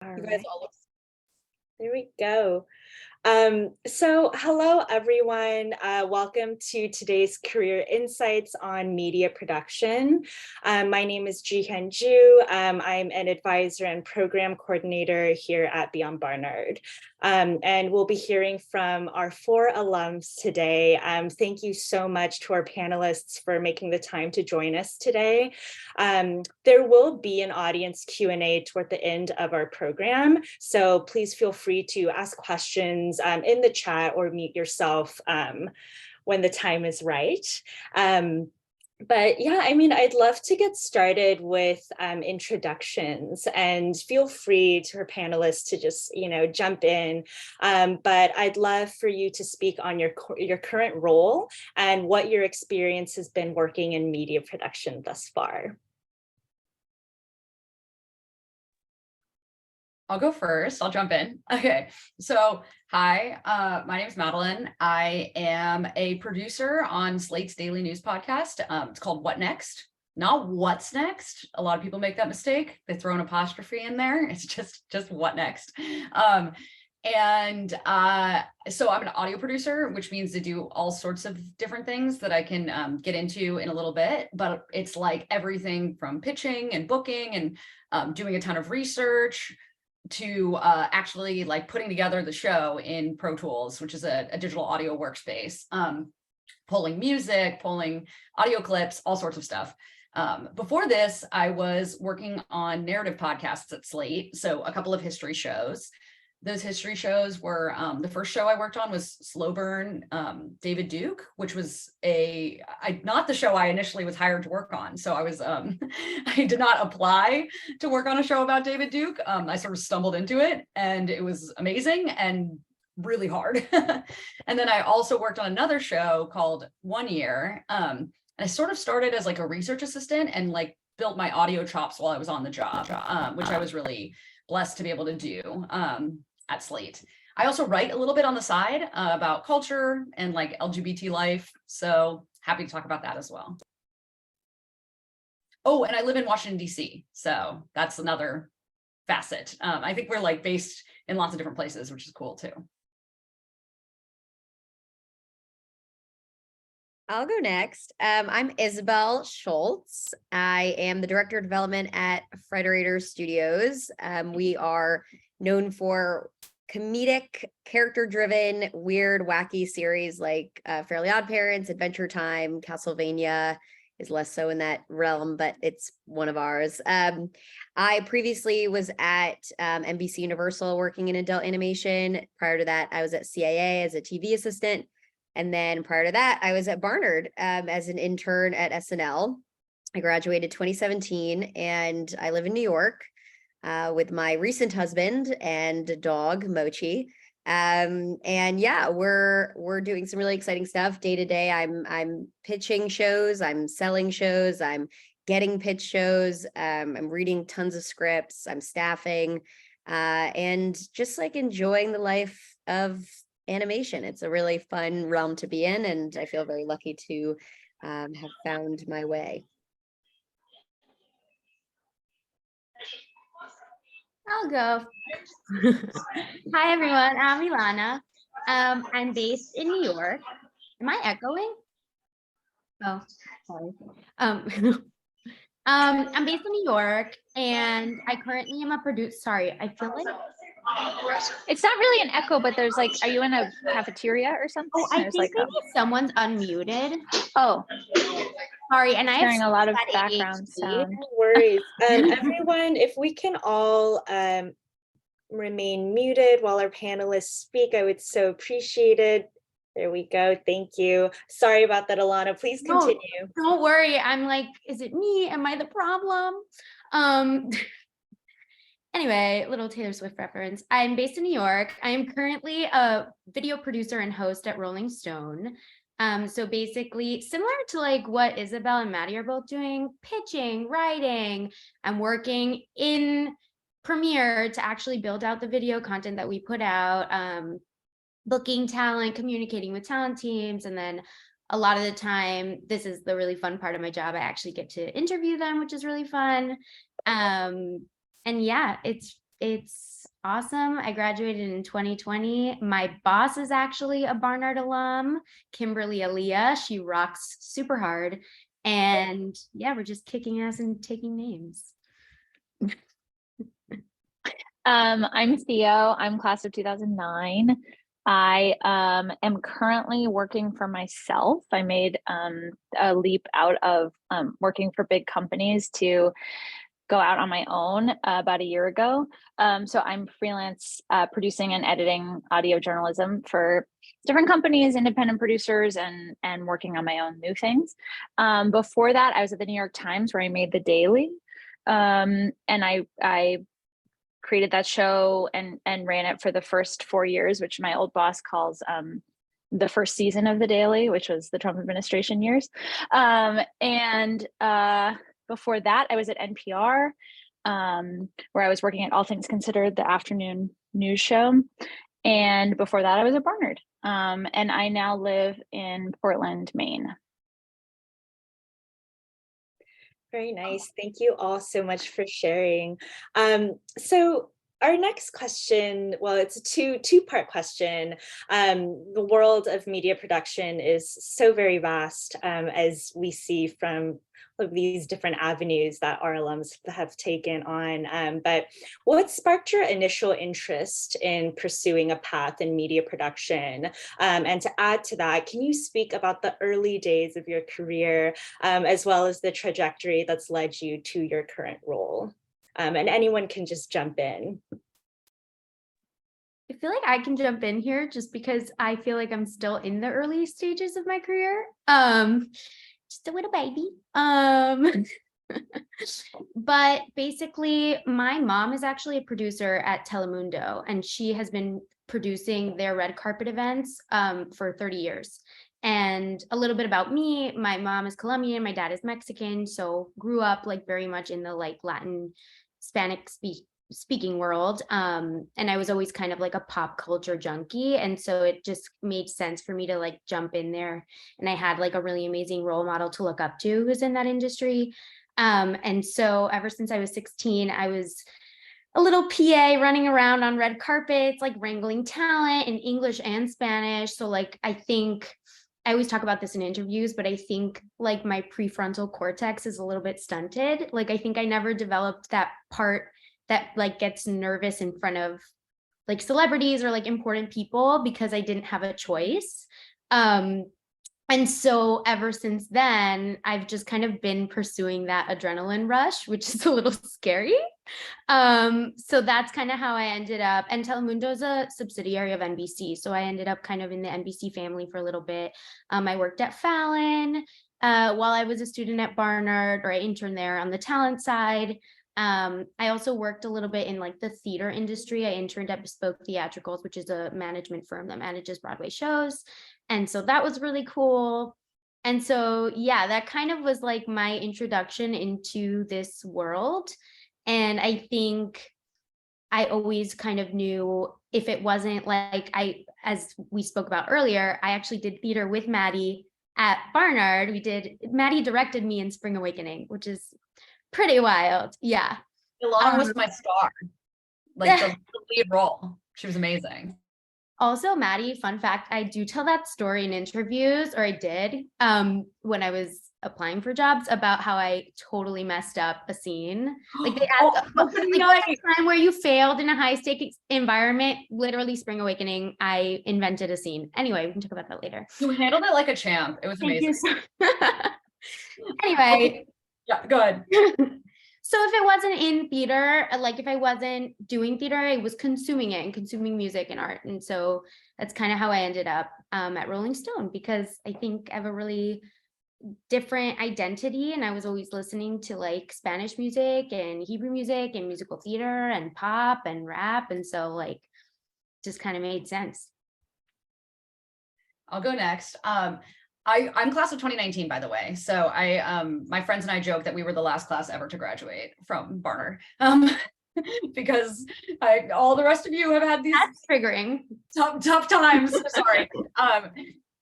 All You guys right, all look. there we go. So hello everyone. Welcome to today's Career Insights on Media Production. My name is Jihyun Ju. I'm an advisor and program coordinator here at Beyond Barnard. And we'll be hearing from our 4 alums today. Thank you so much to our panelists for making the time to join us today. There will be an audience Q&A toward the end of our program, so please feel free to ask questions in the chat or mute yourself when the time is right. But yeah, I mean, I'd love to get started with introductions, and feel free to our panelists to just, jump in. But I'd love for you to speak on your current role and what your experience has been working in media production thus far. I'll go first. I'll jump in. Okay. So, hi, my name is Madeline. I am a producer on Slate's daily news podcast. It's called What Next? Not What's Next. A lot of people make that mistake. They throw an apostrophe in there. It's just What Next. So I'm an audio producer, which means I do all sorts of different things that I can get into in a little bit. But it's like everything from pitching and booking and doing a ton of research to actually like putting together the show in Pro Tools, which is a digital audio workspace, pulling music, pulling audio clips, all sorts of stuff. Before this, I was working on narrative podcasts at Slate, so a couple of history shows. Those history shows were, the first show I worked on was Slow Burn, David Duke, which was not the show I initially was hired to work on. So I was, I did not apply to work on a show about David Duke. I sort of stumbled into it, and it was amazing and really hard. And then I also worked on another show called 1 Year. I sort of started as like a research assistant and like built my audio chops while I was on the job, which I was really blessed to be able to do at Slate. I also write a little bit on the side about culture and like LGBT life. So happy to talk about that as well. Oh, and I live in Washington, D.C. So that's another facet. I think we're like based in lots of different places, which is cool too. I'll go next. I'm Isabel Schultz. I am the Director of Development at Frederator Studios. We are known for comedic, character-driven, weird, wacky series like Fairly Odd Parents, Adventure Time, Castlevania is less so in that realm, but it's one of ours. I previously was at NBC Universal working in adult animation. Prior to that, I was at CAA as a TV assistant. And then prior to that, I was at Barnard as an intern at SNL. I graduated 2017, and I live in New York with my recent husband and dog, Mochi. And yeah, we're doing some really exciting stuff day to day. I'm pitching shows, I'm selling shows, I'm getting pitch shows, I'm reading tons of scripts, I'm staffing, and just like enjoying the life of animation. It's a really fun realm to be in, and I feel very lucky to have found my way. I'll go. Hi, everyone. I'm Ilana. I'm based in New York. Am I echoing? Oh, sorry. I'm based in New York, and I currently am a producer. Sorry, I feel like it's not really an echo, but there's like, are you in a cafeteria or something? Oh, I think like maybe someone's unmuted. Oh, sorry, and I hearing have a lot of bad background ADHD. sound. No worries. Everyone, if we can all remain muted while our panelists speak, I would so appreciate it. There we go. Thank you. Sorry about that, Alana. Please continue. No, don't worry. I'm like, is it me? Am I the problem? Anyway, little Taylor Swift reference. I'm based in New York. I am currently a video producer and host at Rolling Stone. So basically similar to like what Isabel and Maddie are both doing, pitching, writing. I'm working in Premiere to actually build out the video content that we put out, booking talent, communicating with talent teams, and then a lot of the time, this is the really fun part of my job. I actually get to interview them, which is really fun. And yeah, it's it's awesome. I graduated in 2020. My boss is actually a Barnard alum, Kimberly Aaliyah. She rocks super hard. And yeah, we're just kicking ass and taking names. I'm Theo. I'm class of 2009. I am currently working for myself. I made a leap out of working for big companies to go out on my own about a year ago. So I'm freelance producing and editing audio journalism for different companies, independent producers, and working on my own new things. Before that, I was at the New York Times where I made The Daily. And I created that show and ran it for the first 4 years, which my old boss calls the first season of The Daily, which was the Trump administration years. Before that, I was at NPR, where I was working at All Things Considered, the afternoon news show. And before that, I was at Barnard. And I now live in Portland, Maine. Very nice. Thank you all so much for sharing. So our next question, well, it's a two-part question. The world of media production is so very vast, as we see from these different avenues that our alums have taken on. But what sparked your initial interest in pursuing a path in media production? And to add to that, can you speak about the early days of your career, as well as the trajectory that's led you to your current role? And anyone can just jump in. I feel like I can jump in here just because I feel like I'm still in the early stages of my career. Just a little baby. But basically, my mom is actually a producer at Telemundo, and she has been producing their red carpet events for 30 years. And a little bit about me, my mom is Colombian, my dad is Mexican, so grew up like very much in the like Latin, Hispanic speaking world. And I was always kind of like a pop culture junkie. And so it just made sense for me to like jump in there. And I had like a really amazing role model to look up to who's in that industry. And so ever since I was 16, I was a little PA running around on red carpets, like wrangling talent in English and Spanish. So like, I think I always talk about this in interviews, but I think like my prefrontal cortex is a little bit stunted. Like, I think I never developed that part that like gets nervous in front of like celebrities or like important people because I didn't have a choice. And so ever since then, I've just kind of been pursuing that adrenaline rush, which is a little scary. So that's kind of how I ended up. And Telemundo is a subsidiary of NBC. So I ended up kind of in the NBC family for a little bit. I worked at Fallon while I was a student at Barnard, or I interned there on the talent side. I also worked a little bit in like the theater industry. I interned at Bespoke Theatricals, which is a management firm that manages Broadway shows. And so that was really cool. And so, yeah, that kind of was like my introduction into this world. And I think I always kind of knew if it wasn't like as we spoke about earlier, I actually did theater with Maddie at Barnard. Maddie directed me in Spring Awakening, which is pretty wild. Yeah. Along was my star, like the lead role. She was amazing. Also, Maddie, fun fact, I do tell that story in interviews, or I did when I was applying for jobs, about how I totally messed up a scene. Like they asked, like a time where you failed in a high stakes environment, literally Spring Awakening, I invented a scene. Anyway, we can talk about that later. You handled it like a champ. It was amazing. Anyway. Okay. Yeah, go ahead. So if it wasn't in theater, like if I wasn't doing theater, I was consuming it and consuming music and art. And so that's kind of how I ended up at Rolling Stone, because I think I have a really different identity, and I was always listening to like Spanish music and Hebrew music and musical theater and pop and rap. And so like just kind of made sense. I'll go next. I'm class of 2019, by the way. So my friends and I joke that we were the last class ever to graduate from Barnard, because all the rest of you have had these That's triggering tough times. Sorry.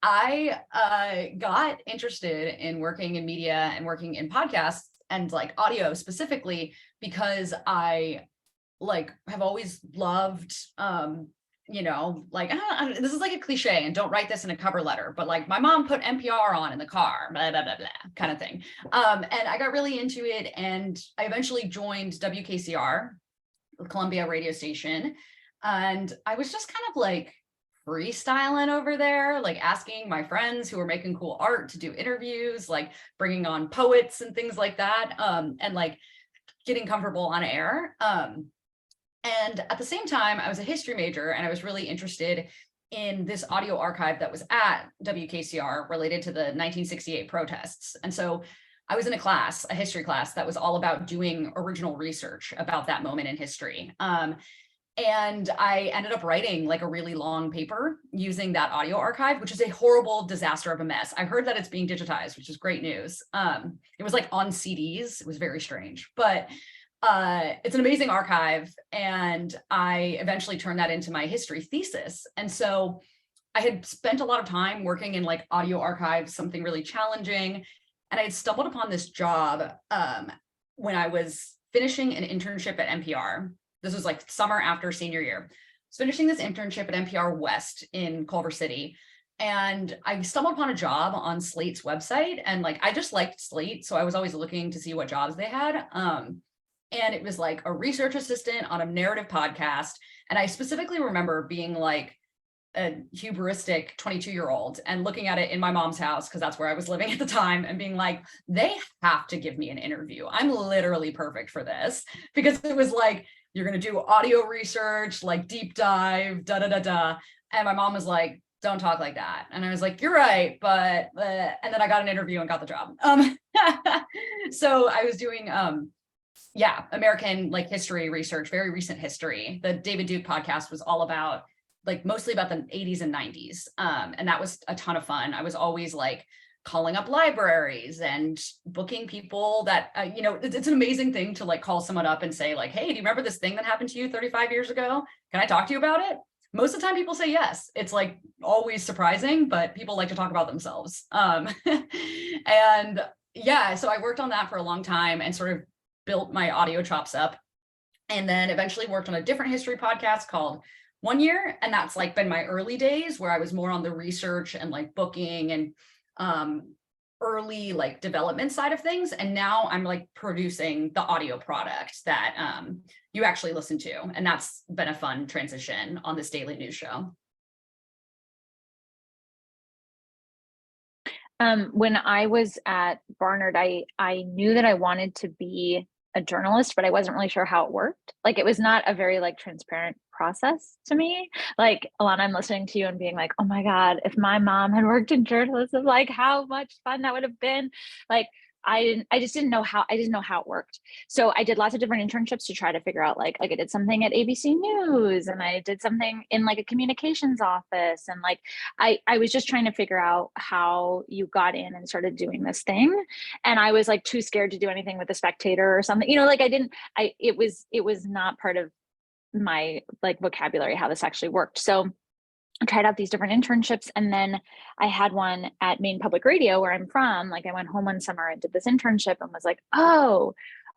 I got interested in working in media and working in podcasts and like audio specifically because I like have always loved, you know, like, this is like a cliche and don't write this in a cover letter, but like my mom put NPR on in the car, blah, blah, blah, blah, kind of thing. And I got really into it, and I eventually joined WKCR, the Columbia radio station. And I was just kind of like freestyling over there, like asking my friends who were making cool art to do interviews, like bringing on poets and things like that, and like getting comfortable on air. And at the same time, I was a history major, and I was really interested in this audio archive that was at WKCR related to the 1968 protests. And so I was in a class, a history class, that was all about doing original research about that moment in history. And I ended up writing like a really long paper using that audio archive, which is a horrible disaster of a mess. I heard that it's being digitized, which is great news. It was like on CDs. It was very strange, but it's an amazing archive. And I eventually turned that into my history thesis. And so I had spent a lot of time working in like audio archives, something really challenging. And I had stumbled upon this job when I was finishing an internship at NPR. This was like summer after senior year. I was finishing this internship at NPR West in Culver City. And I stumbled upon a job on Slate's website. And like, I just liked Slate. So I was always looking to see what jobs they had. And it was like a research assistant on a narrative podcast. And I specifically remember being like a hubristic 22-year-old and looking at it in my mom's house, because that's where I was living at the time, and being like, they have to give me an interview. I'm literally perfect for this, because it was like, you're going to do audio research, like deep dive, da, da, da, da. And my mom was like, don't talk like that. And I was like, you're right. But, and then I got an interview and got the job. So I was doing, American like history research, very recent history. The David Duke podcast was all about like mostly about the 80s and 90s. And that was a ton of fun. I was always like calling up libraries and booking people that, it's an amazing thing to like call someone up and say like, hey, do you remember this thing that happened to you 35 years ago? Can I talk to you about it? Most of the time people say yes. It's like always surprising, but people like to talk about themselves. And yeah, so I worked on that for a long time and sort of built my audio chops up, and then eventually worked on a different history podcast called 1 Year. And that's like been my early days where I was more on the research and like booking and early like development side of things. And now I'm like producing the audio product that you actually listen to. And that's been a fun transition on this daily news show. When I was at Barnard, I knew that I wanted to be a journalist, but I wasn't really sure how it worked. Like, it was not a very like transparent process to me. Like, Alana, I'm listening to you and being like, oh my God, if my mom had worked in journalism, like how much fun that would have been. Like, I didn't know how it worked. So I did lots of different internships to try to figure out like I did something at ABC News, and I did something in like a communications office. And like, I was just trying to figure out how you got in and started doing this thing. And I was like too scared to do anything with the Spectator or something, like it was not part of my like vocabulary, how this actually worked. So I tried out these different internships, and then I had one at Maine Public Radio, where I'm from. Like, I went home one summer and did this internship and was like, oh,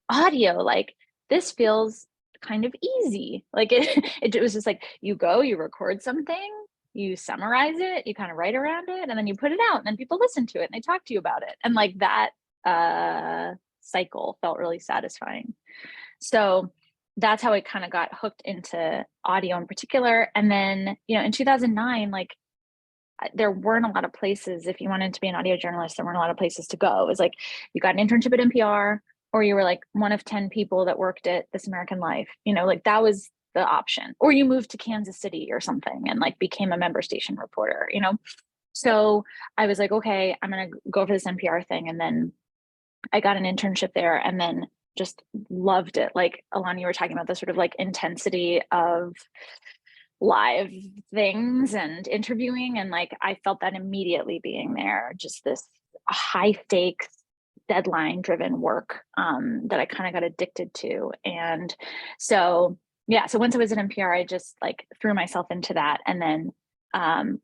audio, like this feels kind of easy. Like it was just like, you go, you record something, you summarize it, you kind of write around it, and then you put it out, and then people listen to it and they talk to you about it. And like that cycle felt really satisfying. So that's how I kind of got hooked into audio in particular. And then, in 2009, like there weren't a lot of places, if you wanted to be an audio journalist, there weren't a lot of places to go. It was like, you got an internship at NPR, or you were like one of 10 people that worked at This American Life, like that was the option. Or you moved to Kansas City or something and like became a member station reporter, So I was like, okay, I'm going to go for this NPR thing. And then I got an internship there, and then just loved it. Like, Alana, you were talking about the sort of like intensity of live things and interviewing. And like, I felt that immediately being there, just this high stakes, deadline driven work that I kind of got addicted to. And so, yeah, so once I was at NPR, I just like threw myself into that. And then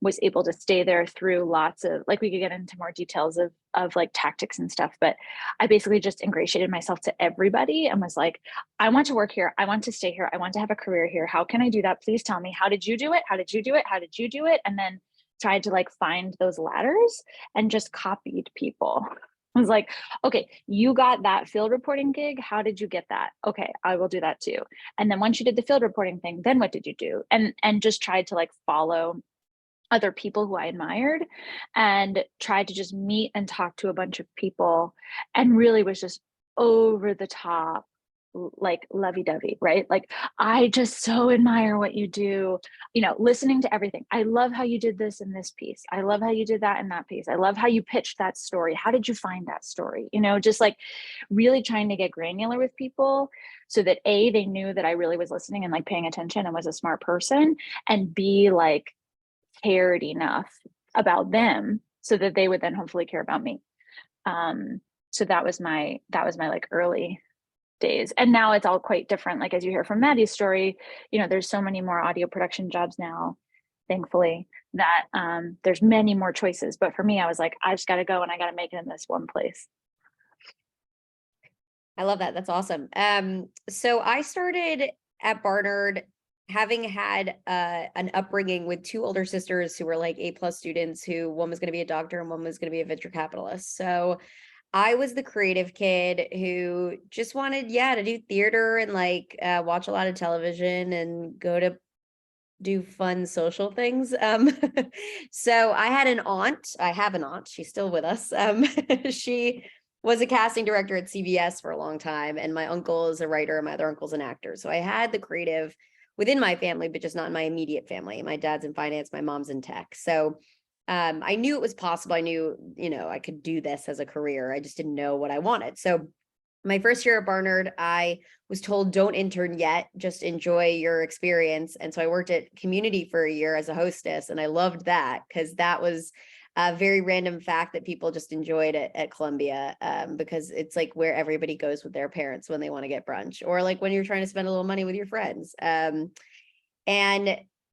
was able to stay there through lots of, like, we could get into more details of like tactics and stuff, but I basically just ingratiated myself to everybody and was like, I want to work here. I want to stay here. I want to have a career here. How can I do that? Please tell me, how did you do it? How did you do it? How did you do it? And then tried to like find those ladders and just copied people. I was like, okay, you got that field reporting gig. How did you get that? Okay, I will do that too. And then once you did the field reporting thing, then what did you do? And just tried to like follow other people who I admired and tried to just meet and talk to a bunch of people, and really was just over the top, like lovey-dovey, right? Like, I just so admire what you do, listening to everything. I love how you did this in this piece. I love how you did that in that piece. I love how you pitched that story. How did you find that story? Just like really trying to get granular with people so that A, they knew that I really was listening and like paying attention and was a smart person, and B, like cared enough about them so that they would then hopefully care about me. So that was my like early days. And now it's all quite different. Like, as you hear from Maddie's story, there's so many more audio production jobs now, thankfully, that there's many more choices. But for me, I was like, I just got to go and I got to make it in this one place. I love that. That's awesome. So I started at Barnard having had an upbringing with two older sisters who were like A+ students, who one was going to be a doctor and one was going to be a venture capitalist. So I was the creative kid who just wanted, to do theater and like watch a lot of television and go to do fun social things. So I have an aunt, she's still with us. She was a casting director at CBS for a long time. And my uncle is a writer and my other uncle's an actor. So I had the creative within my family, but just not in my immediate family. My dad's in finance, my mom's in tech. So I knew it was possible. I knew, I could do this as a career. I just didn't know what I wanted. So my first year at Barnard, I was told, don't intern yet, just enjoy your experience. And so I worked at Community for a year as a hostess. And I loved that because that was a very random fact that people just enjoyed at Columbia, because it's like where everybody goes with their parents when they want to get brunch, or like when you're trying to spend a little money with your friends.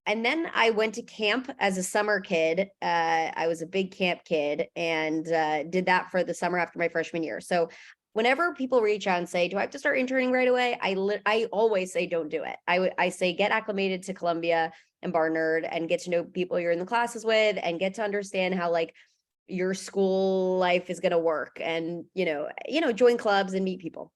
And then I went to camp as a summer kid. I was a big camp kid and did that for the summer after my freshman year. So whenever people reach out and say, do I have to start interning right away? I always say, don't do it. I say, get acclimated to Columbia and Barnard and get to know people you're in the classes with and get to understand how like your school life is going to work, and, join clubs and meet people.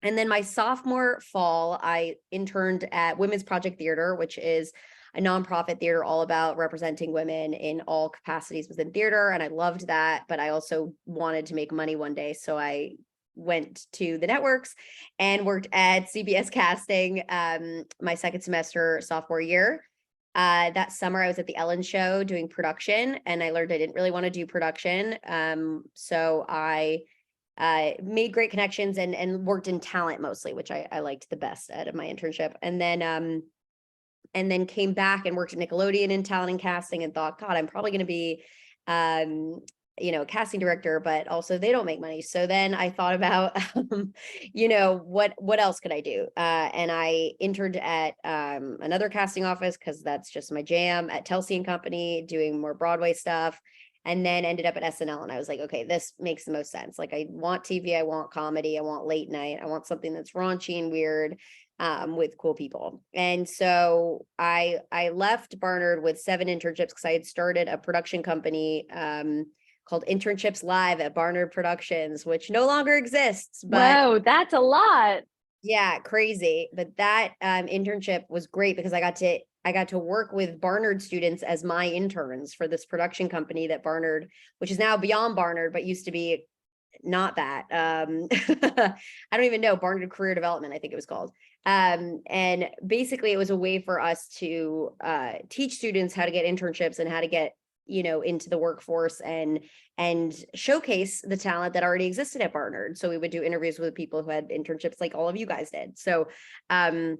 And then my sophomore fall, I interned at Women's Project Theater, which is a nonprofit theater all about representing women in all capacities within theater. And I loved that, but I also wanted to make money one day. So I went to the networks and worked at CBS casting my second semester sophomore year. That summer I was at the Ellen show doing production, and I learned I didn't really want to do production. So I made great connections and worked in talent mostly, which I liked the best out of my internship. And then came back and worked at Nickelodeon in talent and casting, and thought, God, I'm probably going to be, a casting director, but also they don't make money. So then I thought about, what else could I do? And I interned at another casting office, because that's just my jam, at Telsey and Company, doing more Broadway stuff. And then ended up at SNL, and I was like, okay, this makes the most sense. Like, I want TV, I want comedy, I want late night, I want something that's raunchy and weird, with cool people. And so I left Barnard with 7 internships because I had started a production company called Internships Live at Barnard Productions, which no longer exists. But whoa, that's a lot. Yeah, crazy. But that internship was great because I got to work with Barnard students as my interns for this production company that Barnard, which is now beyond Barnard, but used to be not that. I don't even know, Barnard Career Development, I think it was called. And basically it was a way for us to teach students how to get internships and how to get, into the workforce and showcase the talent that already existed at Barnard. So we would do interviews with people who had internships like all of you guys did. So then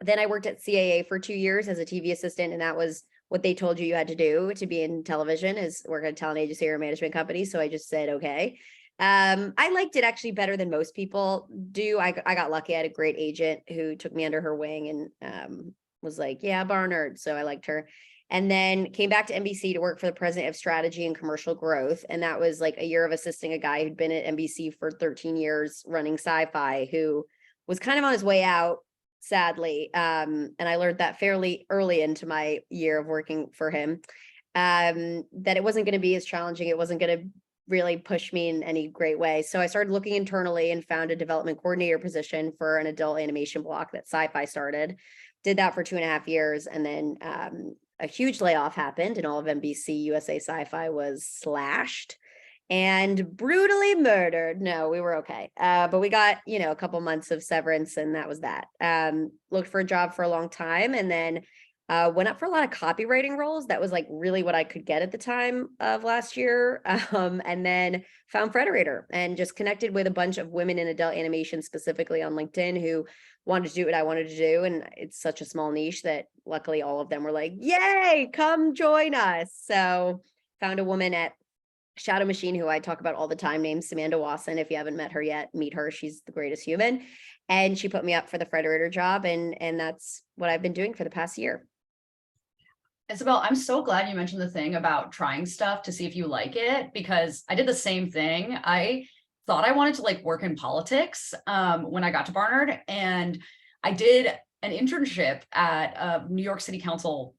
I worked at CAA for 2 years as a TV assistant, and that was what they told you had to do to be in television, is work at a talent agency or a management company. So I just said, okay. I liked it actually better than most people do. I got lucky. I had a great agent who took me under her wing and was like, yeah, Barnard. So I liked her. And then came back to NBC to work for the president of strategy and commercial growth. And that was like a year of assisting a guy who'd been at NBC for 13 years running sci-fi, who was kind of on his way out, sadly. And I learned that fairly early into my year of working for him, that it wasn't going to be as challenging. It wasn't going to really push me in any great way. So I started looking internally and found a development coordinator position for an adult animation block that Sci-Fi started. Did that for 2.5 years. And then a huge layoff happened and all of NBC USA Sci-Fi was slashed and brutally murdered. No, we were okay. But we got, a couple months of severance and that was that. Looked for a job for a long time and then went up for a lot of copywriting roles. That was like really what I could get at the time of last year. And then found Frederator and just connected with a bunch of women in adult animation, specifically on LinkedIn, who wanted to do what I wanted to do. And it's such a small niche that luckily all of them were like, yay, come join us. So found a woman at Shadow Machine, who I talk about all the time, named Samantha Wasson. If you haven't met her yet, meet her. She's the greatest human. And she put me up for the Frederator job. And that's what I've been doing for the past year. Isabel, I'm so glad you mentioned the thing about trying stuff to see if you like it, because I did the same thing. I thought I wanted to like work in politics when I got to Barnard, and I did an internship at a New York City Council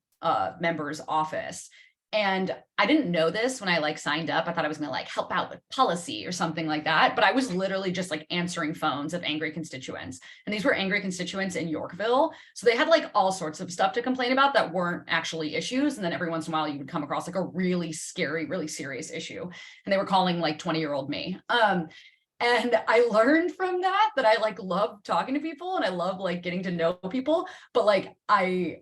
member's office. And I didn't know this when I like signed up. I thought I was going to like help out with policy or something like that. But I was literally just like answering phones of angry constituents. And these were angry constituents in Yorkville. So they had like all sorts of stuff to complain about that weren't actually issues. And then every once in a while you would come across like a really scary, really serious issue. And they were calling like 20-year-old me. And I learned from that I like love talking to people and I love like getting to know people. But like I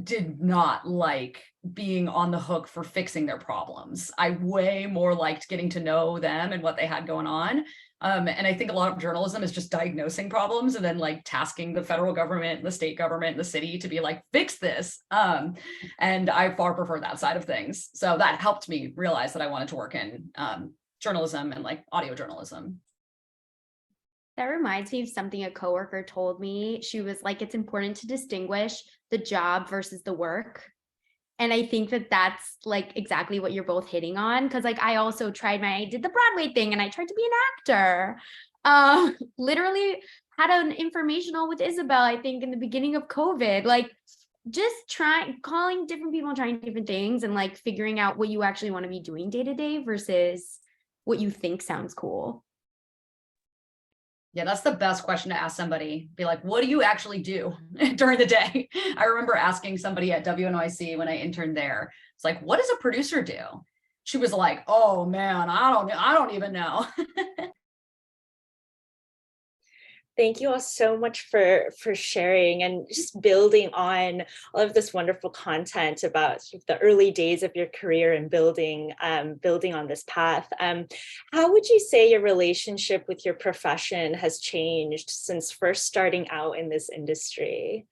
did not like being on the hook for fixing their problems. I way more liked getting to know them and what they had going on. And I think a lot of journalism is just diagnosing problems and then like tasking the federal government, the state government, the city to be like, fix this. And I far prefer that side of things. So that helped me realize that I wanted to work in journalism and like audio journalism. That reminds me of something a coworker told me. She was like, it's important to distinguish the job versus the work. And I think that that's like exactly what you're both hitting on. Cause like I also I did the Broadway thing and I tried to be an actor. Literally had an informational with Isabel, I think in the beginning of COVID, like just calling different people and trying different things and like figuring out what you actually want to be doing day to day versus what you think sounds cool. Yeah, that's the best question to ask somebody. Be like, what do you actually do during the day? I remember asking somebody at WNYC when I interned there. It's like, what does a producer do? She was like, oh man, I don't even know. Thank you all so much for sharing and just building on all of this wonderful content about the early days of your career and building on this path. How would you say your relationship with your profession has changed since first starting out in this industry?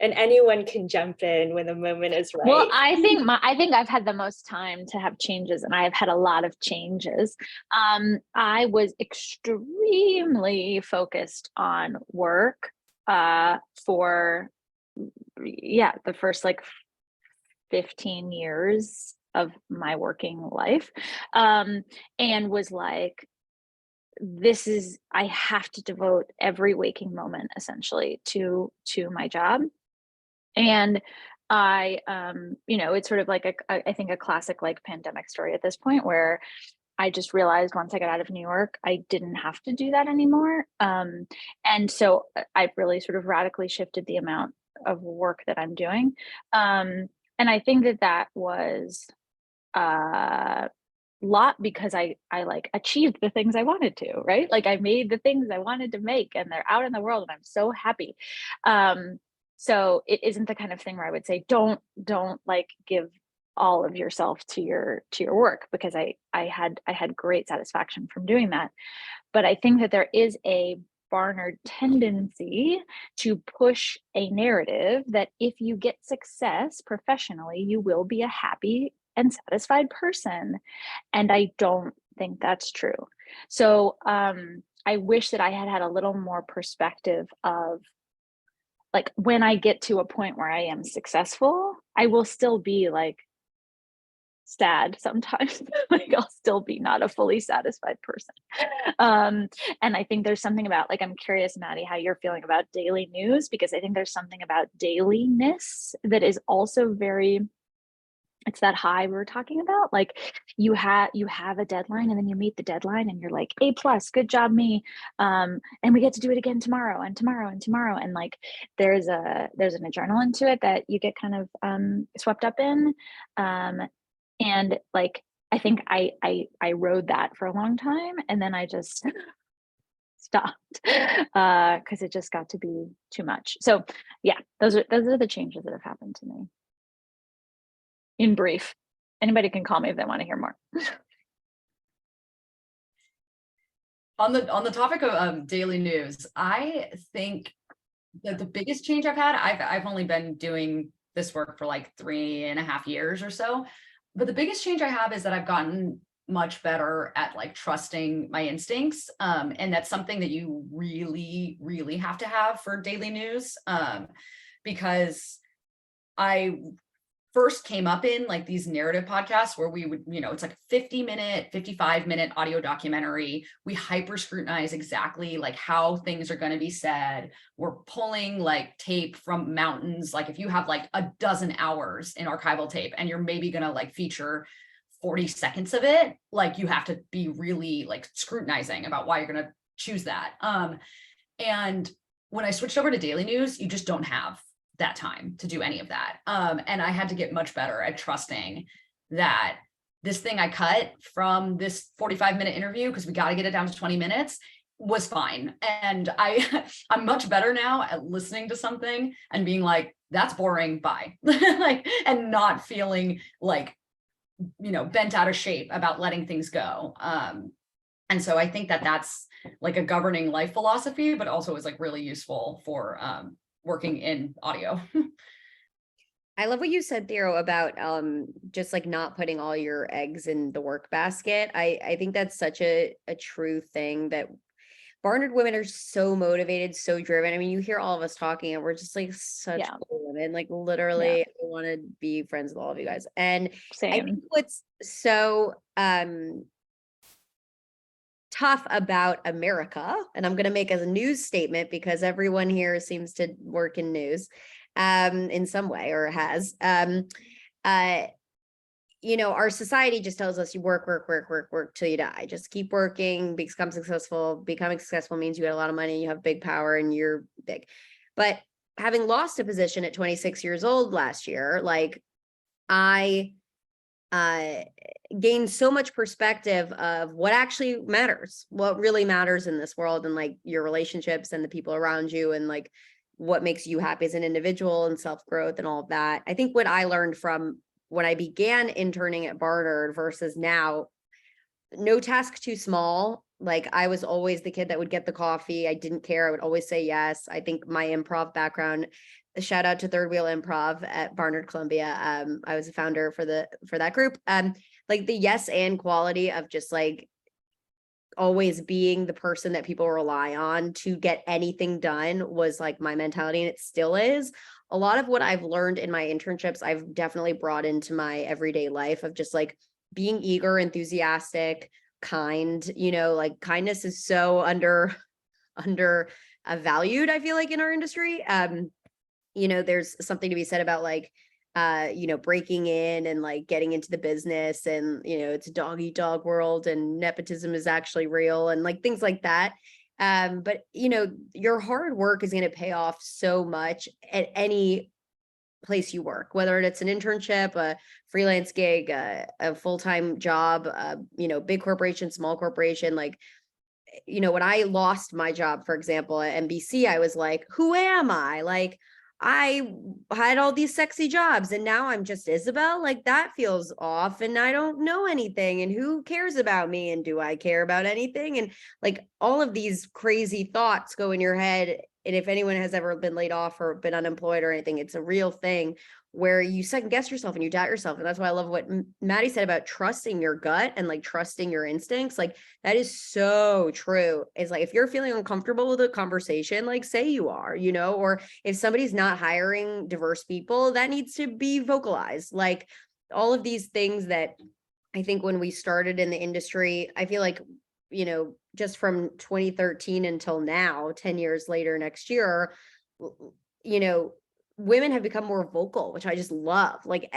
And anyone can jump in when the moment is right. Well, I think I've had the most time to have changes, and I have had a lot of changes. I was extremely focused on work for the first like 15 years of my working life, and was like, I have to devote every waking moment essentially to my job. And I, it's sort of like I think a classic like pandemic story at this point, where I just realized once I got out of New York, I didn't have to do that anymore. And so I've really sort of radically shifted the amount of work that I'm doing. And I think that was a lot because I like achieved the things I wanted to, right? Like I made the things I wanted to make and they're out in the world and I'm so happy. So it isn't the kind of thing where I would say, don't like give all of yourself to your work, because I had great satisfaction from doing that. But I think that there is a Barnard tendency to push a narrative that if you get success professionally, you will be a happy and satisfied person. And I don't think that's true. So I wish that I had had a little more perspective of, like, when I get to a point where I am successful, I will still be like sad sometimes. Like, I'll still be not a fully satisfied person. And I think there's something about, like, I'm curious, Maddie, how you're feeling about daily news, because I think there's something about dailiness that is also very, it's that high we were talking about. Like, you have a deadline, and then you meet the deadline and you're like, A+, good job me. And we get to do it again tomorrow and tomorrow and tomorrow. And like, there's an adrenaline to it that you get kind of swept up in. And like, I think I rode that for a long time, and then I just stopped because it just got to be too much. So yeah, those are the changes that have happened to me. In brief, anybody can call me if they want to hear more. On the topic of daily news, I think that the biggest change I've had, I've only been doing this work for like 3.5 years or so. But the biggest change I have is that I've gotten much better at like trusting my instincts. And that's something that you really, really have to have for daily news. Because I first came up in like these narrative podcasts where we would, it's like a 50-minute, 55-minute audio documentary. We hyper scrutinize exactly like how things are going to be said. We're pulling like tape from mountains. Like, if you have like a dozen hours in archival tape and you're maybe going to like feature 40 seconds of it, like, you have to be really like scrutinizing about why you're going to choose that. And when I switched over to daily news, you just don't have that time to do any of that. And I had to get much better at trusting that this thing I cut from this 45-minute interview, because we got to get it down to 20 minutes, was fine. And I'm much better now at listening to something and being like, that's boring, bye. Like, and not feeling like, bent out of shape about letting things go. And so I think that that's like a governing life philosophy, but also is like really useful for working in audio. I love what you said, Theo, about just like not putting all your eggs in the work basket. I think that's such a true thing, that Barnard women are so motivated, so driven. I mean, you hear all of us talking and we're just like such cool women. Like, literally, I want to be friends with all of you guys. And Same. I think what's so tough about America, and I'm going to make a news statement because everyone here seems to work in news in some way, or has, our society just tells us you work till you die. Just keep working, become successful. Becoming successful means you get a lot of money, you have big power, and you're big. But having lost a position at 26 years old last year, like, I gained so much perspective of what actually matters, what really matters in this world, and like your relationships and the people around you, and like what makes you happy as an individual, and self-growth and all of that. I think what I learned from when I began interning at Barnard versus now, no task too small. Like, I was always the kid that would get the coffee. I didn't care. I would always say yes. I think my improv background, shout out to Third Wheel Improv at Barnard, Columbia. I was a founder for that group. Like, the yes and quality of just like always being the person that people rely on to get anything done was like my mentality, and it still is. A lot of what I've learned in my internships, I've definitely brought into my everyday life, of just like being eager, enthusiastic, kind. Like, kindness is so under valued, I feel like, in our industry. There's something to be said about like breaking in and like getting into the business, and it's a dog eat dog world, and nepotism is actually real, and like things like that. But your hard work is going to pay off so much at any place you work, whether it's an internship, a freelance gig, a full-time job, big corporation, small corporation. Like, when I lost my job, for example, at NBC, I was like, who am I? Like, I had all these sexy jobs and now I'm just Isabel. Like, that feels off, and I don't know anything, and who cares about me, and do I care about anything? And like, all of these crazy thoughts go in your head and if anyone has ever been laid off or been unemployed or anything, it's a real thing where you second guess yourself and you doubt yourself. And that's why I love what Maddie said about trusting your gut and like trusting your instincts. Like that is so true. It's like, if you're feeling uncomfortable with a conversation, like say you are, you know, or if somebody's not hiring diverse people, that needs to be vocalized. Like all of these things that I think when we started in the industry, I feel like, you know, just from 2013 until now, 10 years later next year, you know, women have become more vocal, which I just love. Like,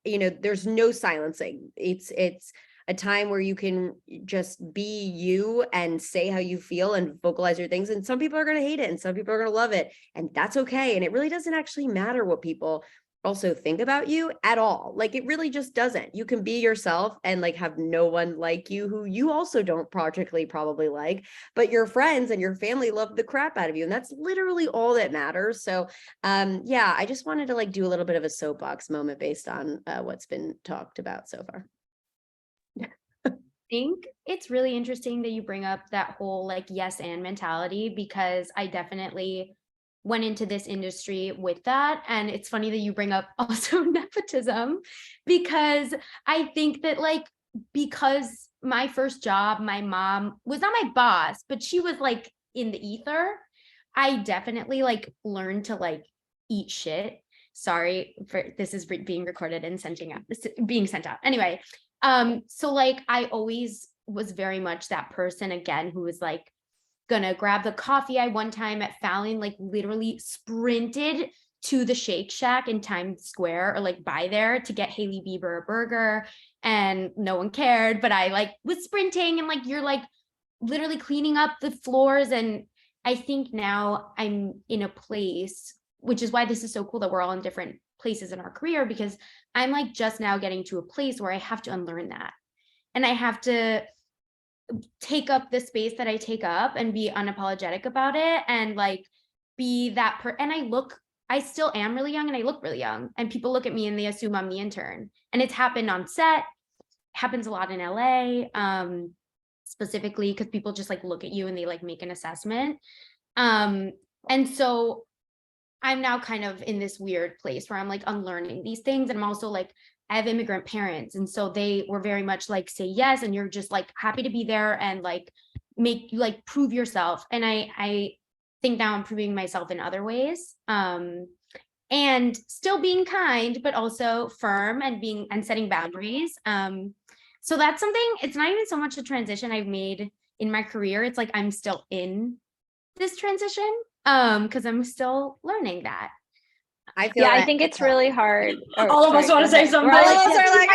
you know, there's no silencing. It's a time where you can just be you and say how you feel and vocalize your things. And some people are going to hate it and some people are going to love it. And that's okay. And it really doesn't actually matter what people also think about you at all. Like it really just doesn't. You can be yourself and like have no one like you who you also don't particularly probably like, but your friends and your family love the crap out of you. And that's literally all that matters. So yeah, I just wanted to like do a little bit of a soapbox moment based on what's been talked about so far. I think it's really interesting that you bring up that whole like yes and mentality, because I definitely went into this industry with that. And it's funny that you bring up also nepotism, because I think that like, because my first job, my mom was not my boss, but she was like in the ether. I definitely like learned to like eat shit. Sorry for this is being recorded and being sent out. Anyway, so like I always was very much that person again who was like gonna grab the coffee. I one time at Fallon like literally sprinted to the Shake Shack in Times Square or like by there to get Hailey Bieber a burger, and no one cared, but I like was sprinting, and like you're like literally cleaning up the floors. And I think now I'm in a place, which is why this is so cool that we're all in different places in our career, because I'm like just now getting to a place where I have to unlearn that. And I have to take up the space that I take up and be unapologetic about it and like be that and I still am really young and I look really young, and people look at me and they assume I'm the intern. And it's happened on set, happens a lot in LA, specifically because people just like look at you and they like make an assessment. And so I'm now kind of in this weird place where I'm like unlearning these things. And I'm also like, I have immigrant parents. And so they were very much like, say yes. And you're just like happy to be there and like make you like prove yourself. And I think now I'm proving myself in other ways. And still being kind, but also firm and setting boundaries. So that's something, it's not even so much a transition I've made in my career. It's like, I'm still in this transition because I'm still learning that. I feel I think it's really hard. All of us want to say something. All of us are like,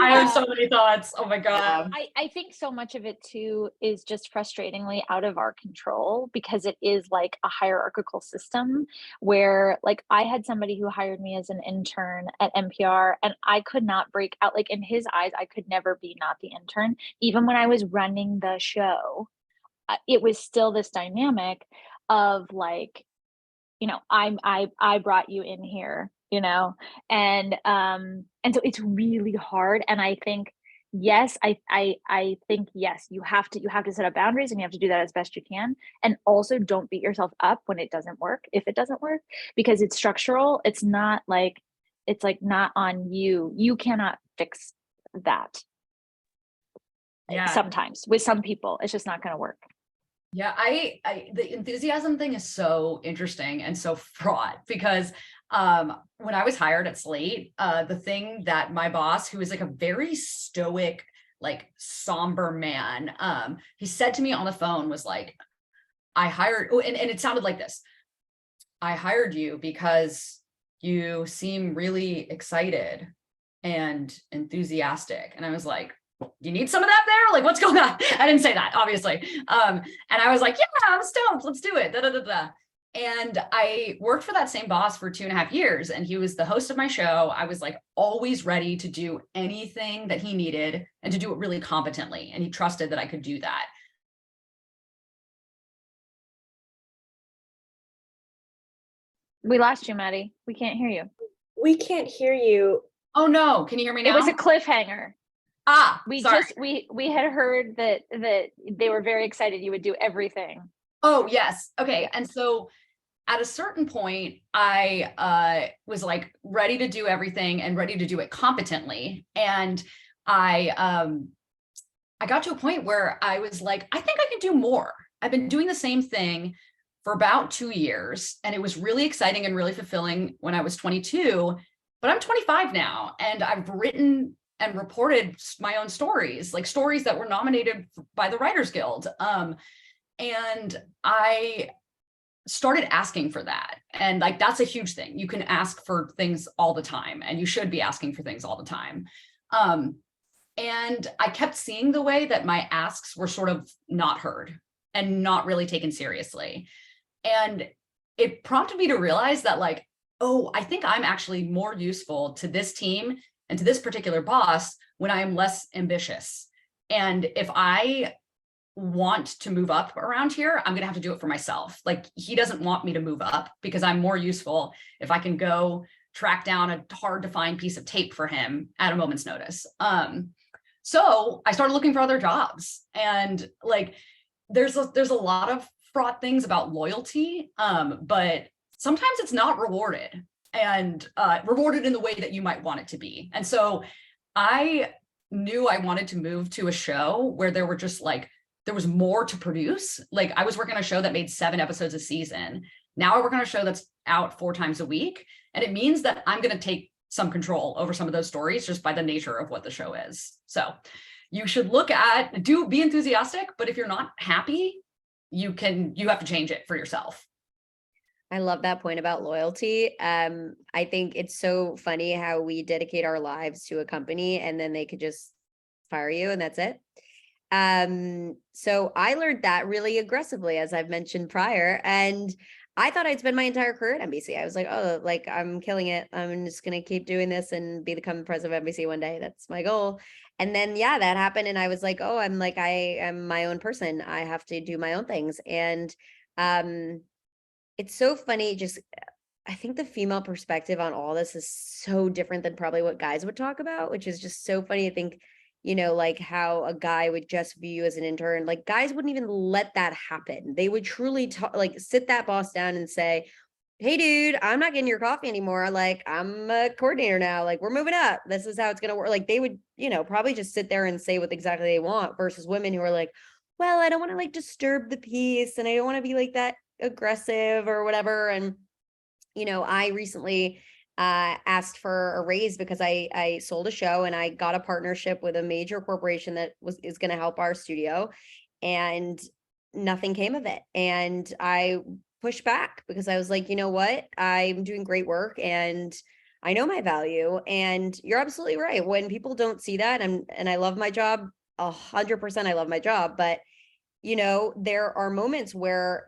I have so many thoughts. Oh my God. I think so much of it too is just frustratingly out of our control, because it is like a hierarchical system where like I had somebody who hired me as an intern at NPR and I could not break out. Like in his eyes, I could never be not the intern. Even when I was running the show, it was still this dynamic of like, you know, I brought you in here, you know, and so it's really hard. And I think, yes, I think, yes, you have to set up boundaries and you have to do that as best you can. And also don't beat yourself up when it doesn't work, if it doesn't work, because it's structural. It's not like, it's like not on you. You cannot fix that. Yeah. Sometimes with some people, it's just not going to work. Yeah, the enthusiasm thing is so interesting and so fraught, because when I was hired at Slate, the thing that my boss, who is like a very stoic, like somber man, he said to me on the phone was like, I hired, and it sounded like this. I hired you because you seem really excited and enthusiastic. And I was like, you need some of that there? Like, what's going on? I didn't say that, obviously. And I was like, yeah, I'm stoked. Let's do it. Da, da, da, da. And I worked for that same boss for 2.5 years, and he was the host of my show. I was like always ready to do anything that he needed and to do it really competently. And he trusted that I could do that. We lost you, Maddie. We can't hear you. We can't hear you. Oh no, can you hear me now? It was a cliffhanger. Ah, we sorry. just we had heard that they were very excited you would do everything. Oh, yes. Okay. And so at a certain point, I was like ready to do everything and ready to do it competently. And I got to a point where I was like, I think I can do more. I've been doing the same thing for about 2 years, and it was really exciting and really fulfilling when I was 22, but I'm 25 now, and I've written and reported my own stories, like stories that were nominated by the Writers Guild. And I started asking for that. And like, that's a huge thing. You can ask for things all the time, and you should be asking for things all the time. And I kept seeing the way that my asks were sort of not heard and not really taken seriously. And it prompted me to realize that like, oh, I think I'm actually more useful to this team and to this particular boss when I am less ambitious. And if I want to move up around here, I'm going to have to do it for myself. Like, he doesn't want me to move up because I'm more useful if I can go track down a hard to find piece of tape for him at a moment's notice. So I started looking for other jobs, and like, there's a lot of fraught things about loyalty, but sometimes it's not rewarded, and rewarded in the way that you might want it to be. And so I knew I wanted to move to a show where there was more to produce. Like, I was working on a show that made 7 episodes a season. Now I work on a show that's out 4 times a week. And it means that I'm going to take some control over some of those stories just by the nature of what the show is. So you should be enthusiastic, but if you're not happy, you have to change it for yourself. I love that point about loyalty. I think it's so funny how we dedicate our lives to a company and then they could just fire you and that's it. So I learned that really aggressively, as I've mentioned prior, and I thought I'd spend my entire career at NBC. I was like, oh, like, I'm killing it. I'm just going to keep doing this and become president of NBC one day. That's my goal. And then, yeah, that happened. And I was like, oh, I am my own person. I have to do my own things. And, it's so funny. I think the female perspective on all this is so different than probably what guys would talk about, which is just so funny to think, like how a guy would just view you as an intern. Like, guys wouldn't even let that happen. They would truly sit that boss down and say, hey, dude, I'm not getting your coffee anymore. Like, I'm a coordinator now. Like, we're moving up. This is how it's going to work. Like, they would, probably just sit there and say what exactly they want, versus women who are like, well, I don't want to like disturb the peace, and I don't want to be like that aggressive or whatever. And, I recently asked for a raise because I sold a show and I got a partnership with a major corporation that is going to help our studio, and nothing came of it. And I pushed back because I was like, you know what? I'm doing great work and I know my value. And you're absolutely right. When people don't see that, and I love my job, 100%, I love my job, but there are moments where,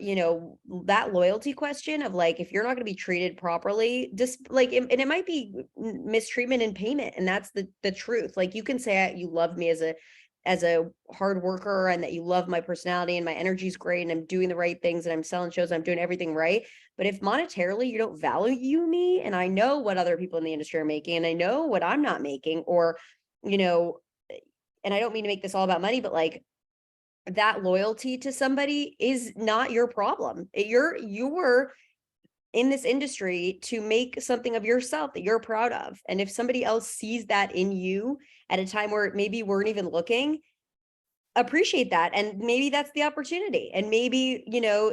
that loyalty question of like, if you're not going to be treated properly, just like, and it might be mistreatment in payment. And that's the truth. Like, you can say you love me as a hard worker and that you love my personality and my energy is great and I'm doing the right things and I'm selling shows, and I'm doing everything right. But if monetarily you don't value me, and I know what other people in the industry are making, and I know what I'm not making, or, and I don't mean to make this all about money, but like, that loyalty to somebody is not your problem. You're in this industry to make something of yourself that you're proud of. And if somebody else sees that in you at a time where maybe weren't even looking, appreciate that. And maybe that's the opportunity. And maybe,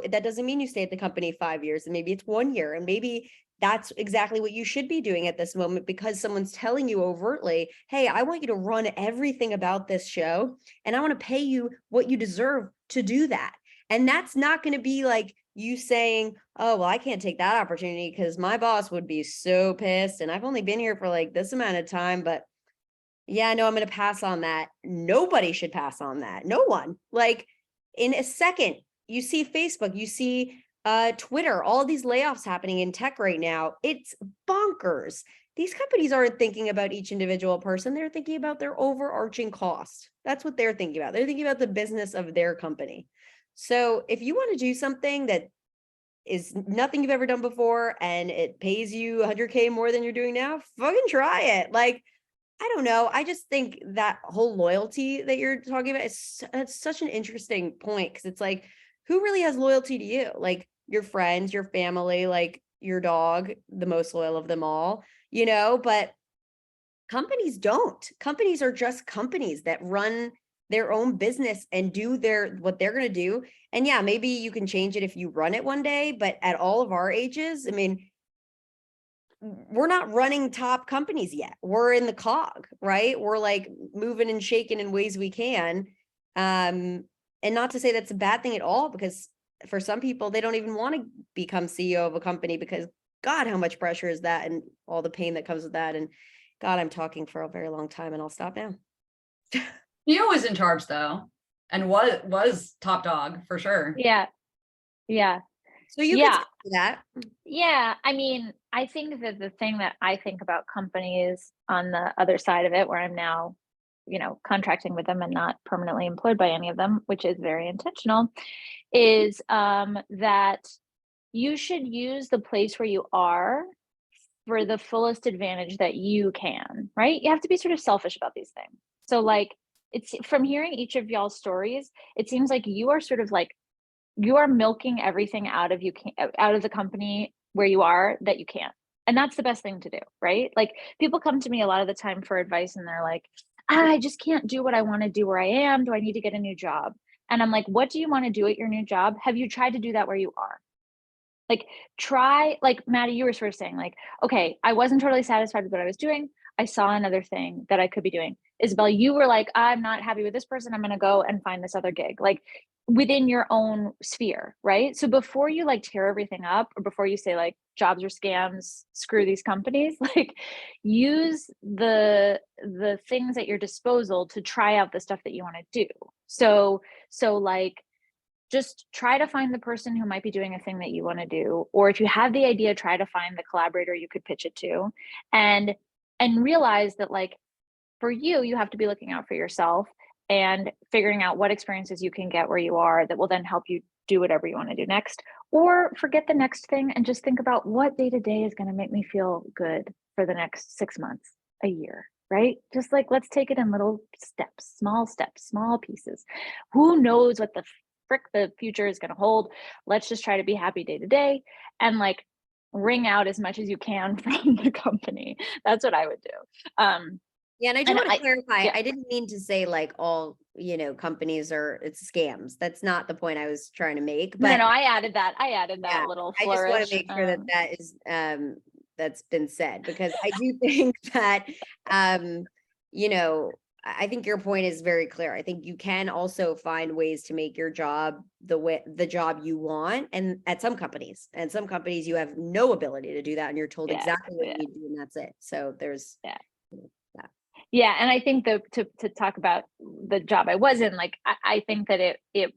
that doesn't mean you stay at the company 5 years, and maybe it's 1 year, and maybe that's exactly what you should be doing at this moment, because someone's telling you overtly, hey, I want you to run everything about this show, and I want to pay you what you deserve to do that. And that's not going to be like you saying, oh, well, I can't take that opportunity because my boss would be so pissed, and I've only been here for like this amount of time, but yeah, no, I'm going to pass on that. Nobody should pass on that. No one. Like, in a second, you see Facebook, you see Twitter, all of these layoffs happening in tech right now. It's bonkers. These companies aren't thinking about each individual person. They're thinking about their overarching cost. That's what they're thinking about. They're thinking about the business of their company. So if you want to do something that is nothing you've ever done before and it pays you 100K more than you're doing now, fucking try it. Like, I don't know. I just think that whole loyalty that you're talking about it's such an interesting point, because it's like, who really has loyalty to you? Like your friends, your family, like your dog, the most loyal of them all, you know, but companies don't. Companies are just companies that run their own business and do what they're going to do. And yeah, maybe you can change it if you run it one day, but at all of our ages, I mean, we're not running top companies yet. We're in the cog, right? We're like moving and shaking in ways we can. And not to say that's a bad thing at all, because for some people, they don't even want to become CEO of a company because God, how much pressure is that and all the pain that comes with that. And God, I'm talking for a very long time and I'll stop now. Theo was in charge though, and was top dog for sure. Yeah. So you Yeah. could say that. Yeah, I mean, I think that the thing that I think about companies on the other side of it, where I'm now, contracting with them and not permanently employed by any of them, which is very intentional, is that you should use the place where you are for the fullest advantage that you can, right? You have to be sort of selfish about these things. So like, it's from hearing each of y'all's stories, it seems like you are sort of like, you are milking everything out of the company where you are that you can't. And that's the best thing to do, right? Like people come to me a lot of the time for advice and they're like, I just can't do what I want to do where I am. Do I need to get a new job? And I'm like, what do you want to do at your new job? Have you tried to do that where you are? Like try, like Maddie, you were sort of saying like, okay, I wasn't totally satisfied with what I was doing. I saw another thing that I could be doing. Isabel, you were like, I'm not happy with this person. I'm going to go and find this other gig, like within your own sphere, right? So before you like tear everything up, or before you say like jobs are scams, screw these companies, like use the things at your disposal to try out the stuff that you want to do. So like, just try to find the person who might be doing a thing that you want to do. Or if you have the idea, try to find the collaborator you could pitch it to, and realize that like for you have to be looking out for yourself and figuring out what experiences you can get where you are that will then help you do whatever you want to do next. Or forget the next thing and just think about what day-to-day is going to make me feel good for the next 6 months, a year, right? Just like, let's take it in little steps, small pieces. Who knows what the frick the future is going to hold? Let's just try to be happy day to day and like wring out as much as you can from the company. That's what I would do. Yeah, and I do want to clarify, yeah. I didn't mean to say like all, companies it's scams. That's not the point I was trying to make. But no, I added that yeah, little I flourish. just want to make sure that is that's been said, because I do think that I think your point is very clear. I think you can also find ways to make your job the job you want, and at some companies you have no ability to do that, and you're told exactly what you need to do, and that's it. So there's yeah, and I think to talk about the job I was in, like I think that it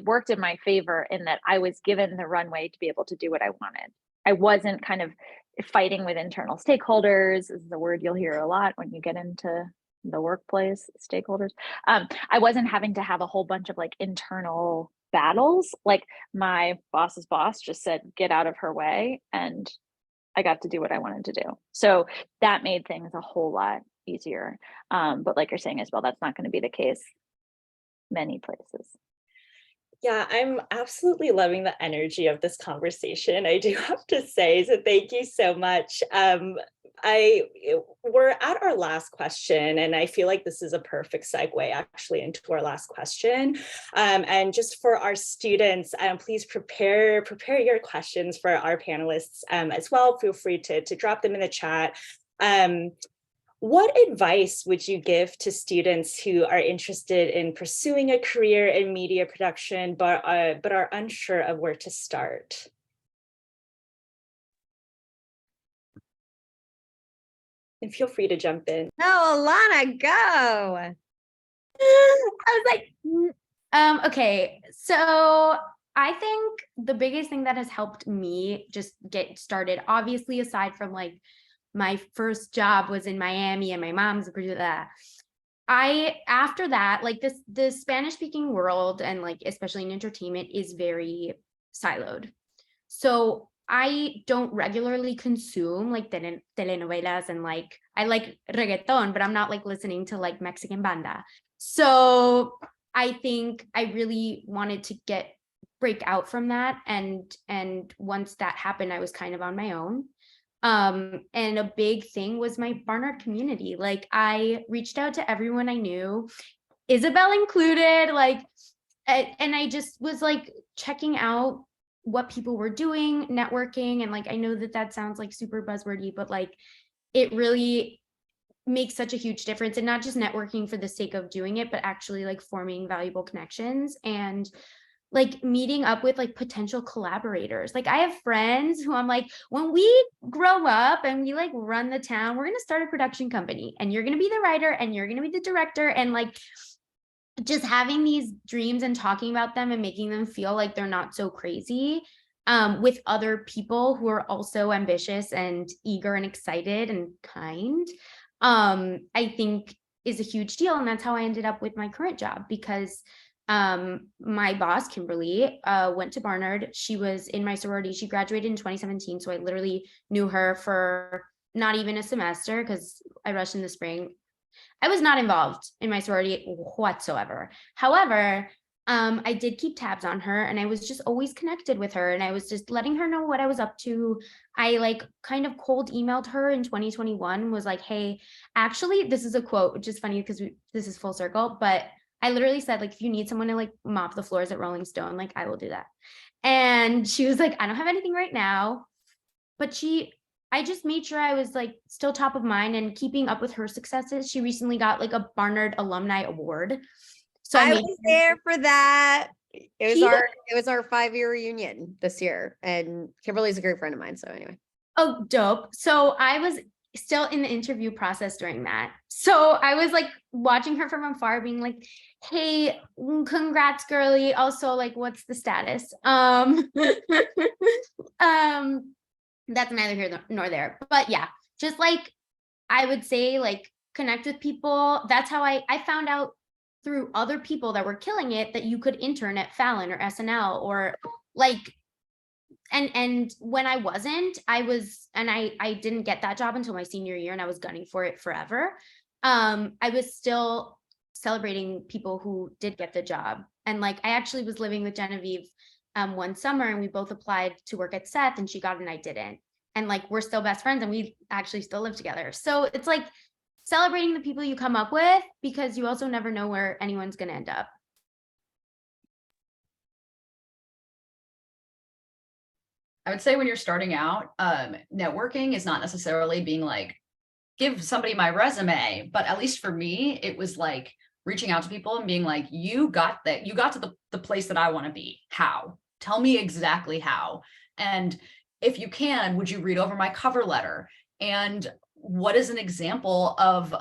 worked in my favor in that I was given the runway to be able to do what I wanted. I wasn't kind of fighting with internal stakeholders. This is a word you'll hear a lot when you get into the workplace, stakeholders. I wasn't having to have a whole bunch of like internal battles. Like my boss's boss just said, get out of her way, and I got to do what I wanted to do. So that made things a whole lot easier. But like you're saying, Isabel, that's not going to be the case many places. Yeah, I'm absolutely loving the energy of this conversation, I do have to say, so thank you so much. We're at our last question, and I feel like this is a perfect segue actually into our last question. And just for our students, please prepare your questions for our panelists as well. Feel free to drop them in the chat. What advice would you give to students who are interested in pursuing a career in media production, but are unsure of where to start? And feel free to jump in. No, Alana, go. I was like, okay, so I think the biggest thing that has helped me just get started, obviously, aside from like my first job was in Miami and my mom's a producer. After that, like the Spanish speaking world, and like especially in entertainment, is very siloed. So I don't regularly consume like telenovelas, and like I like reggaeton, but I'm not like listening to like Mexican banda. So I think I really wanted to get break out from that. And once that happened, I was kind of on my own. And a big thing was my Barnard community. Like I reached out to everyone I knew, Isabel included, like, and I just was like checking out what people were doing, networking. And like, I know that sounds like super buzzwordy, but like, it really makes such a huge difference, and not just networking for the sake of doing it, but actually like forming valuable connections and like meeting up with like potential collaborators. Like I have friends who I'm like, when we grow up and we like run the town, we're going to start a production company and you're going to be the writer and you're going to be the director. And like just having these dreams and talking about them and making them feel like they're not so crazy, with other people who are also ambitious and eager and excited and kind, I think is a huge deal. And that's how I ended up with my current job, because my boss, Kimberly, went to Barnard. She was in my sorority. She graduated in 2017. So I literally knew her for not even a semester because I rushed in the spring. I was not involved in my sorority whatsoever. However, I did keep tabs on her, and I was just always connected with her, and I was just letting her know what I was up to. I like kind of cold emailed her in 2021, was like, hey, actually, this is a quote, which is funny because this is full circle, but I literally said, like, if you need someone to like mop the floors at Rolling Stone, like I will do that. And she was like, I don't have anything right now, but I just made sure I was like still top of mind and keeping up with her successes. She recently got like a Barnard Alumni Award. So I was there for that. It was our 5-year reunion this year, and Kimberly's a great friend of mine. So anyway. Oh, dope. So I was still in the interview process during that. So I was like watching her from afar, being like, hey, congrats, girly. Also, like, what's the status? That's neither here nor there. But yeah, just like I would say, like, connect with people. That's how I found out through other people that were killing it that you could intern at Fallon or SNL or like, and when I wasn't, I didn't get that job until my senior year, and I was gunning for it forever. I was still celebrating people who did get the job. And like, I actually was living with Genevieve one summer, and we both applied to work at Seth, and she got it and I didn't. And like, we're still best friends, and we actually still live together. So it's like celebrating the people you come up with, because you also never know where anyone's going to end up. I would say when you're starting out, networking is not necessarily being like, give somebody my resume, but at least for me, it was like reaching out to people and being like, you got to the place that I want to be. How? Tell me exactly how. And if you can, would you read over my cover letter? And what is an example of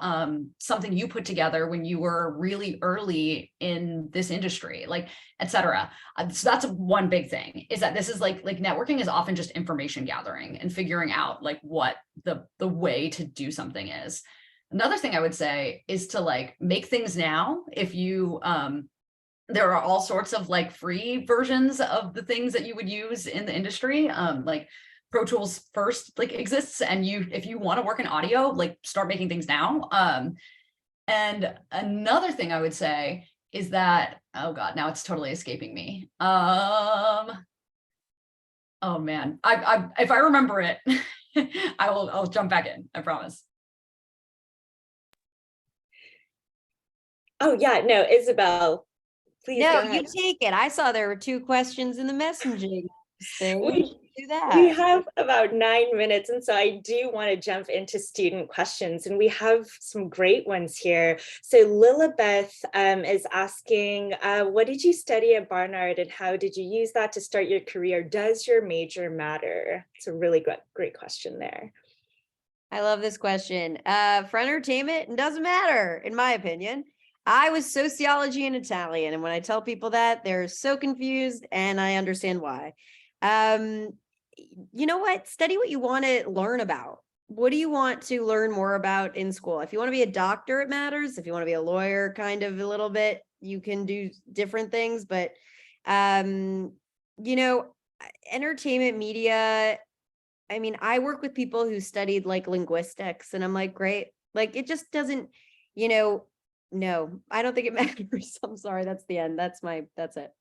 something you put together when you were really early in this industry, like, et cetera. So that's one big thing, is that this is like networking is often just information gathering and figuring out like what the way to do something is. Another thing I would say is to like make things now. If you, there are all sorts of like free versions of the things that you would use in the industry, like Pro Tools first like exists, and if you want to work in audio, like start making things now. And another thing I would say is that, oh God, now it's totally escaping me. Oh man, if I remember it, I'll jump back in, I promise. Oh yeah, no, Isabel, please go No, ahead. you take it. I saw there were 2 questions in the messaging thing. We Do that. We have about 9 minutes, and so I do want to jump into student questions, and we have some great ones here. So Lilibeth is asking, what did you study at Barnard, and how did you use that to start your career? Does your major matter? It's a really great question there. I love this question. For entertainment, it doesn't matter, in my opinion. I was sociology and Italian, and when I tell people that, they're so confused, and I understand why. You know what? Study what you want to learn about. What do you want to learn more about in school? If you want to be a doctor, it matters. If you want to be a lawyer, kind of a little bit, you can do different things. But, you know, entertainment media, I mean, I work with people who studied like linguistics, and I'm like, great. Like, it just doesn't, you know, no, I don't think it matters. I'm sorry. That's the end. That's it.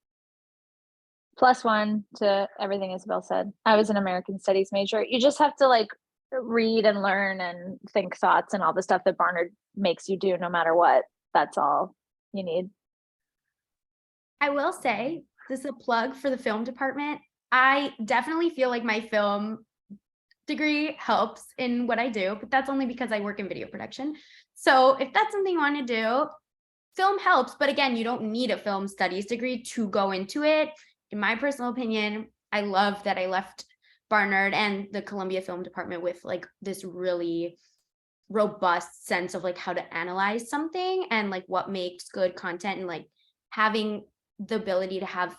+1 to everything Isabel said. I was an American Studies major. You just have to like read and learn and think thoughts and all the stuff that Barnard makes you do no matter what. That's all you need. I will say, this is a plug for the film department. I definitely feel like my film degree helps in what I do, but that's only because I work in video production. So if that's something you want to do, film helps. But again, you don't need a film studies degree to go into it. In my personal opinion, I love that I left Barnard and the Columbia Film Department with like this really robust sense of like how to analyze something and like what makes good content, and like having the ability to have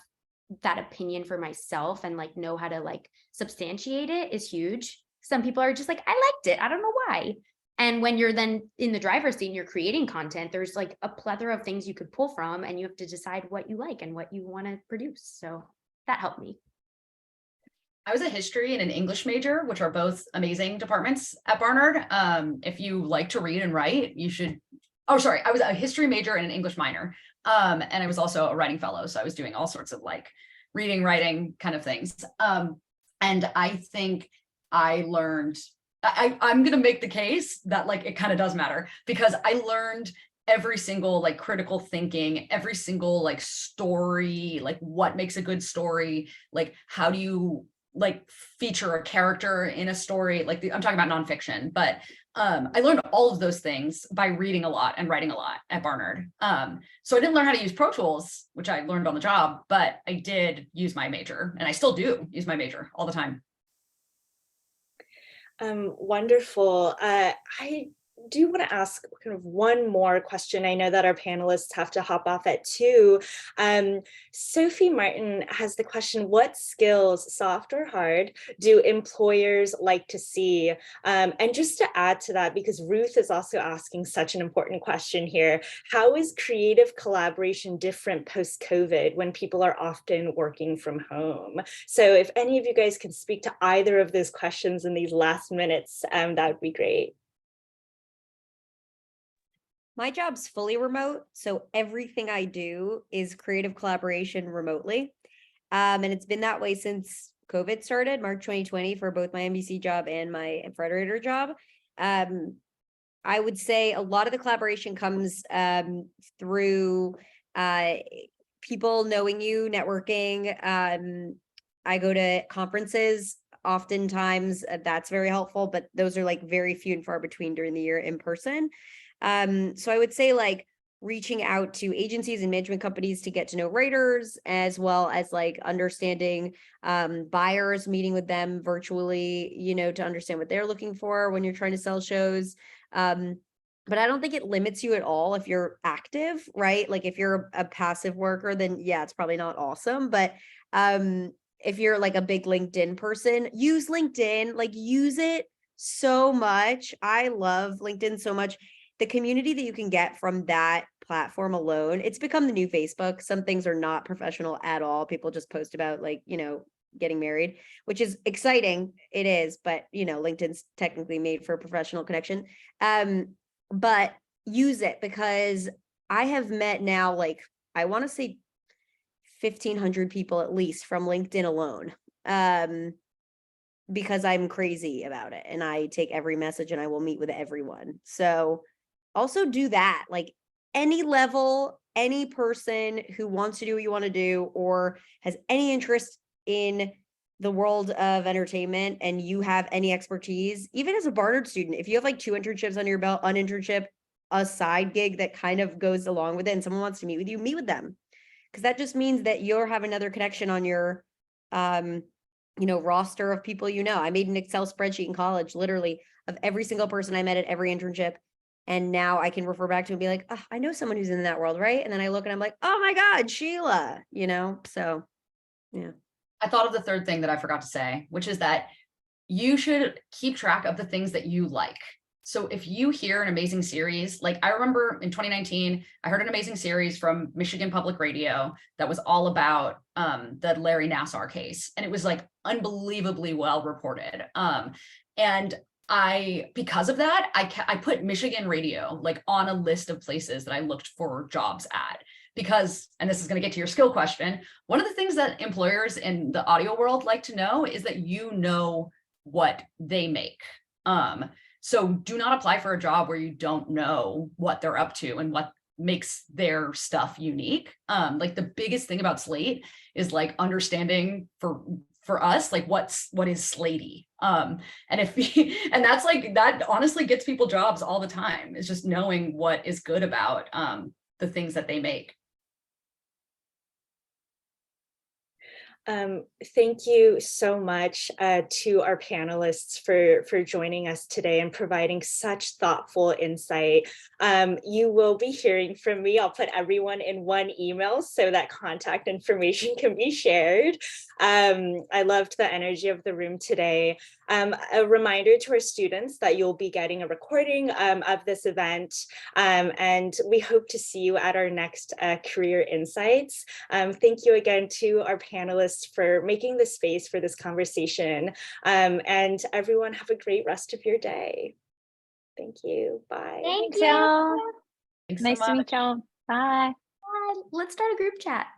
that opinion for myself and like know how to like substantiate it is huge. Some people are just like, I liked it, I don't know why. And when you're then in the driver's seat and you're creating content, there's like a plethora of things you could pull from, and you have to decide what you like and what you want to produce. So that helped me. I was a history and an English major, which are both amazing departments at Barnard. If you like to read and write, you should. Oh, sorry. I was a history major and an English minor. And I was also a writing fellow. So I was doing all sorts of like reading, writing kind of things. And I think I learned, I'm going to make the case that like it kind of does matter, because I learned every single like critical thinking, every single like story, like what makes a good story, like how do you like feature a character in a story, like I'm talking about nonfiction, but I learned all of those things by reading a lot and writing a lot at Barnard. So I didn't learn how to use Pro Tools, which I learned on the job, but I did use my major, and I still do use my major all the time. Wonderful. I do want to ask kind of one more question. I know that our panelists have to hop off at 2. Sophie Martin has the question, what skills, soft or hard, do employers like to see? And just to add to that, because Ruth is also asking such an important question here, how is creative collaboration different post-COVID when people are often working from home? So if any of you guys can speak to either of those questions in these last minutes, that would be great. My job's fully remote, so everything I do is creative collaboration remotely. And it's been that way since COVID started, March 2020, for both my NBC job and my Frederator job. I would say a lot of the collaboration comes through people knowing you, networking. I go to conferences. Oftentimes that's very helpful, but those are like very few and far between during the year in person. So I would say like reaching out to agencies and management companies to get to know writers, as well as like understanding buyers, meeting with them virtually, you know, to understand what they're looking for when you're trying to sell shows. But I don't think it limits you at all if you're active, right? Like if you're a passive worker, then yeah, it's probably not awesome. But if you're like a big LinkedIn person, use LinkedIn, like use it so much. I love LinkedIn so much. The community that you can get from that platform alone, it's become the new Facebook. Some things are not professional at all. People just post about like, you know, getting married, which is exciting. It is, but you know, LinkedIn's technically made for a professional connection. But use it, because I have met now, like, I want to say 1,500 people at least from LinkedIn alone. Because I'm crazy about it and I take every message and I will meet with everyone. So also do that, like any level, any person who wants to do what you want to do or has any interest in the world of entertainment and you have any expertise, even as a Barnard student, if you have like 2 internships under your belt, an internship, a side gig that kind of goes along with it, and someone wants to meet with you, meet with them. Because that just means that you'll have another connection on your, you know, roster of people. You know, I made an Excel spreadsheet in college, literally, of every single person I met at every internship. And now I can refer back to and be like, oh, I know someone who's in that world, right? And then I look and I'm like, oh my God, Sheila, you know? So, yeah. I thought of the third thing that I forgot to say, which is that you should keep track of the things that you like. So if you hear an amazing series, like I remember in 2019, I heard an amazing series from Michigan Public Radio that was all about the Larry Nassar case. And it was like unbelievably well reported. And because of that, I put Michigan Radio like on a list of places that I looked for jobs at, because, and this is going to get to your skill question, one of the things that employers in the audio world like to know is that you know what they make. So do not apply for a job where you don't know what they're up to and what makes their stuff unique. Like the biggest thing about Slate is like understanding for us, like what is Slatey. And and that's like, that honestly gets people jobs all the time, is just knowing what is good about the things that they make. Thank you so much to our panelists for joining us today and providing such thoughtful insight. You will be hearing from me. I'll put everyone in one email so that contact information can be shared. I loved the energy of the room today. A reminder to our students that you'll be getting a recording of this event, and we hope to see you at our next Career Insights. Thank you again to our panelists for making the space for this conversation. And everyone have a great rest of your day. Thank you. Bye. Thanks, y'all. Thanks so Nice to much. meet y'all. Bye. Let's start a group chat.